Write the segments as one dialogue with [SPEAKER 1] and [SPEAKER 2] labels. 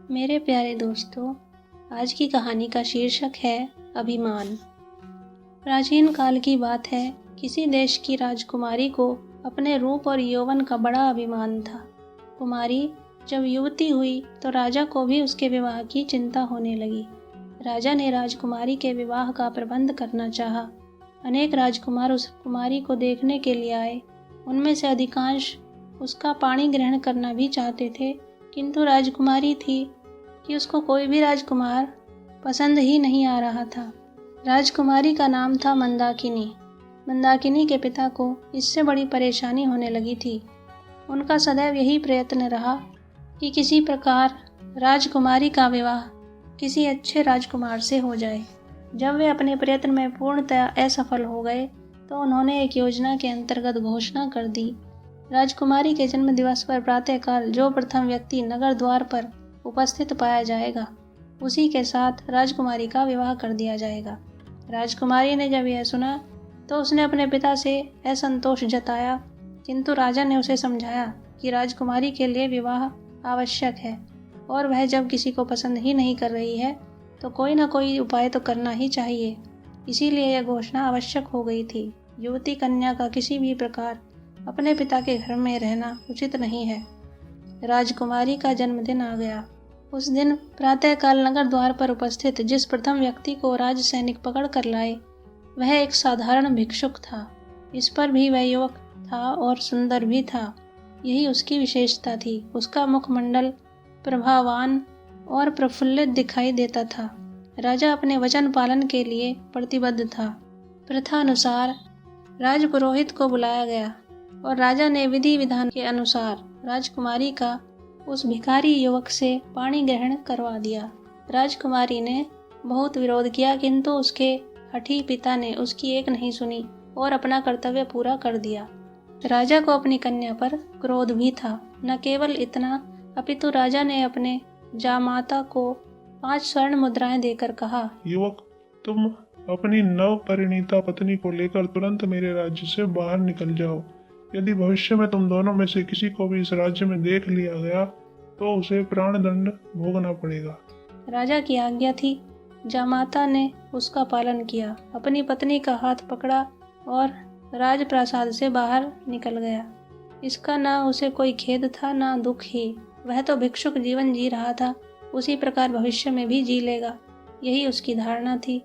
[SPEAKER 1] मेरे प्यारे दोस्तों, आज की कहानी का शीर्षक है अभिमान। प्राचीन काल की बात है। किसी देश की राजकुमारी को अपने रूप और यौवन का बड़ा अभिमान था। कुमारी जब युवती हुई तो राजा को भी उसके विवाह की चिंता होने लगी। राजा ने राजकुमारी के विवाह का प्रबंध करना चाहा। अनेक राजकुमार उस कुमारी को देखने के लिए आए। उनमें से अधिकांश उसका पाणी ग्रहण करना भी चाहते थे, किंतु राजकुमारी थी कि उसको कोई भी राजकुमार पसंद ही नहीं आ रहा था। राजकुमारी का नाम था मंदाकिनी। मंदाकिनी के पिता को इससे बड़ी परेशानी होने लगी थी। उनका सदैव यही प्रयत्न रहा कि किसी प्रकार राजकुमारी का विवाह किसी अच्छे राजकुमार से हो जाए। जब वे अपने प्रयत्न में पूर्णतः असफल हो गए तो उन्होंने एक योजना के अंतर्गत घोषणा कर दी। राजकुमारी के जन्म दिवस पर प्रातःकाल जो प्रथम व्यक्ति नगर द्वार पर उपस्थित पाया जाएगा, उसी के साथ राजकुमारी का विवाह कर दिया जाएगा। राजकुमारी ने जब यह सुना तो उसने अपने पिता से असंतोष जताया, किंतु राजा ने उसे समझाया कि राजकुमारी के लिए विवाह आवश्यक है और वह जब किसी को पसंद ही नहीं कर रही है तो कोई न कोई उपाय तो करना ही चाहिए। इसीलिए यह घोषणा आवश्यक हो गई थी। युवती कन्या का किसी भी प्रकार अपने पिता के घर में रहना उचित नहीं है। राजकुमारी का जन्मदिन आ गया। उस दिन प्रातःकाल नगर द्वार पर उपस्थित जिस प्रथम व्यक्ति को राज सैनिक पकड़ कर लाए, वह एक साधारण भिक्षुक था। इस पर भी वह युवक था और सुंदर भी था। यही उसकी विशेषता थी। उसका मुखमंडल प्रभावान और प्रफुल्लित दिखाई देता था। राजा अपने वचन पालन के लिए प्रतिबद्ध था। प्रथा अनुसार राजपुरोहित को बुलाया गया और राजा ने विधि विधान के अनुसार राजकुमारी का उस भिखारी युवक से पाणी ग्रहण करवा दिया। राजकुमारी ने बहुत विरोध किया, किंतु उसके हठी पिता ने उसकी एक नहीं सुनी और अपना कर्तव्य पूरा कर दिया। राजा को अपनी कन्या पर क्रोध भी था। न केवल इतना, अपितु राजा ने अपने जामाता को 5 स्वर्ण मुद्राएं देकर कहा,
[SPEAKER 2] युवक, तुम अपनी नव परिणीता पत्नी को लेकर तुरंत मेरे राज्य से बाहर निकल जाओ। यदि भविष्य में तुम दोनों में से किसी को भी इस राज्य में देख लिया गया तो उसे प्राणदंड भोगना पड़ेगा।
[SPEAKER 1] राजा की आज्ञा थी। जामाता ने उसका पालन किया, अपनी पत्नी का हाथ पकड़ा और राजप्रासाद से बाहर निकल गया। इसका न उसे कोई खेद था न दुख ही। वह तो भिक्षुक जीवन जी रहा था, उसी प्रकार भविष्य में भी जी लेगा, यही उसकी धारणा थी।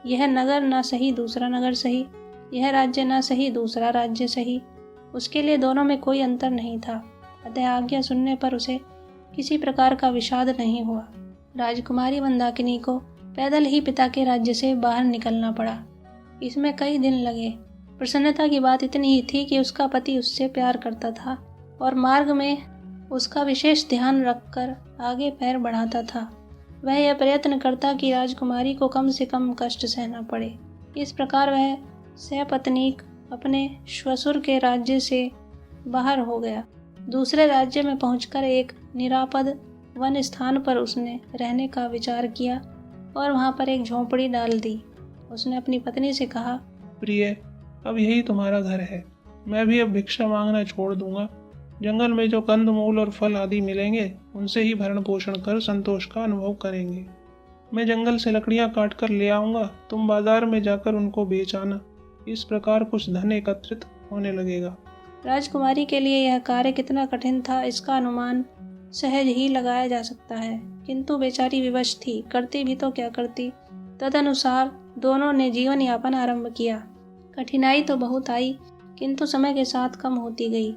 [SPEAKER 1] यह नगर न सही दूसरा नगर सही, यह राज्य न सही दूसरा राज्य सही, उसके लिए दोनों में कोई अंतर नहीं था। अतः आज्ञा सुनने पर उसे किसी प्रकार का विषाद नहीं हुआ। राजकुमारी मंदाकिनी को पैदल ही पिता के राज्य से बाहर निकलना पड़ा। इसमें कई दिन लगे। प्रसन्नता की बात इतनी ही थी कि उसका पति उससे प्यार करता था और मार्ग में उसका विशेष ध्यान रखकर आगे पैर बढ़ाता था। वह यह प्रयत्न करता कि राजकुमारी को कम से कम कष्ट सहना पड़े। इस प्रकार वह सपत्नीक अपने श्वशुर के राज्य से बाहर हो गया। दूसरे राज्य में पहुंचकर एक निरापद वन स्थान पर उसने रहने का विचार किया और वहां पर एक झोंपड़ी डाल दी। उसने अपनी पत्नी से कहा,
[SPEAKER 2] प्रिय, अब यही तुम्हारा घर है। मैं भी अब भिक्षा मांगना छोड़ दूंगा। जंगल में जो कंद मूल और फल आदि मिलेंगे उनसे ही भरण पोषण कर संतोष का अनुभव करेंगे। मैं जंगल से लकड़ियां काट कर ले आऊंगा, तुम बाजार में जाकर उनको बेच आना। इस प्रकार कुछ धन एकत्रित होने लगेगा।
[SPEAKER 1] राजकुमारी के लिए यह कार्य कितना कठिन था, इसका अनुमान सहज ही लगाया जा सकता है, किंतु बेचारी विवश थी। करती भी तो क्या करती। तदनुसार दोनों ने जीवन यापन आरंभ किया। कठिनाई तो बहुत आई, किंतु समय के साथ कम होती गई।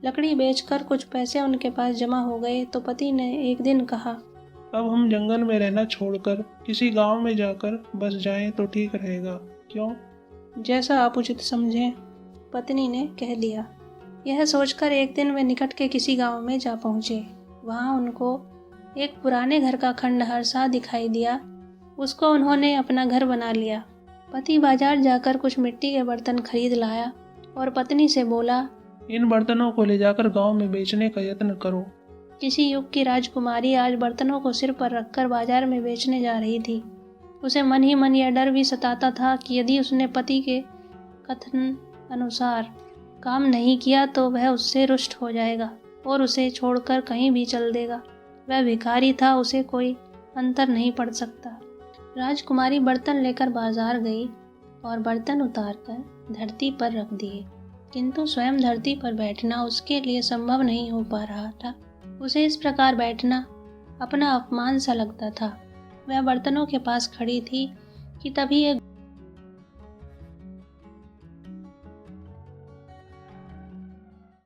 [SPEAKER 1] लकड़ी बेचकर कुछ पैसे उनके पास जमा हो गए तो पति ने एक दिन कहा,
[SPEAKER 2] अब हम जंगल में रहना छोड़कर किसी गांव में जाकर बस जाएं तो ठीक रहेगा, क्यों?
[SPEAKER 1] जैसा आप उचित समझें, पत्नी ने कह दिया। यह सोचकर एक दिन वे निकट के किसी गांव में जा पहुंचे। वहां उनको एक पुराने घर का खंडहर सा दिखाई दिया। उसको उन्होंने अपना घर बना लिया। पति बाजार जाकर कुछ मिट्टी के बर्तन खरीद लाया और पत्नी से बोला,
[SPEAKER 2] इन बर्तनों को ले जाकर गांव में बेचने का यत्न करो।
[SPEAKER 1] किसी युग की राजकुमारी आज बर्तनों को सिर पर रखकर बाजार में बेचने जा रही थी। उसे मन ही मन यह डर भी सताता था कि यदि उसने पति के कथन अनुसार काम नहीं किया तो वह उससे रुष्ट हो जाएगा और उसे छोड़कर कहीं भी चल देगा। वह भिखारी था, उसे कोई अंतर नहीं पड़ सकता। राजकुमारी बर्तन लेकर बाजार गई और बर्तन उतारकर धरती पर रख दिए, किंतु स्वयं धरती पर बैठना उसके लिए संभव नहीं हो पा रहा था। उसे इस प्रकार बैठना अपना अपमान सा लगता था। वह बर्तनों के पास खड़ी थी कि तभी एक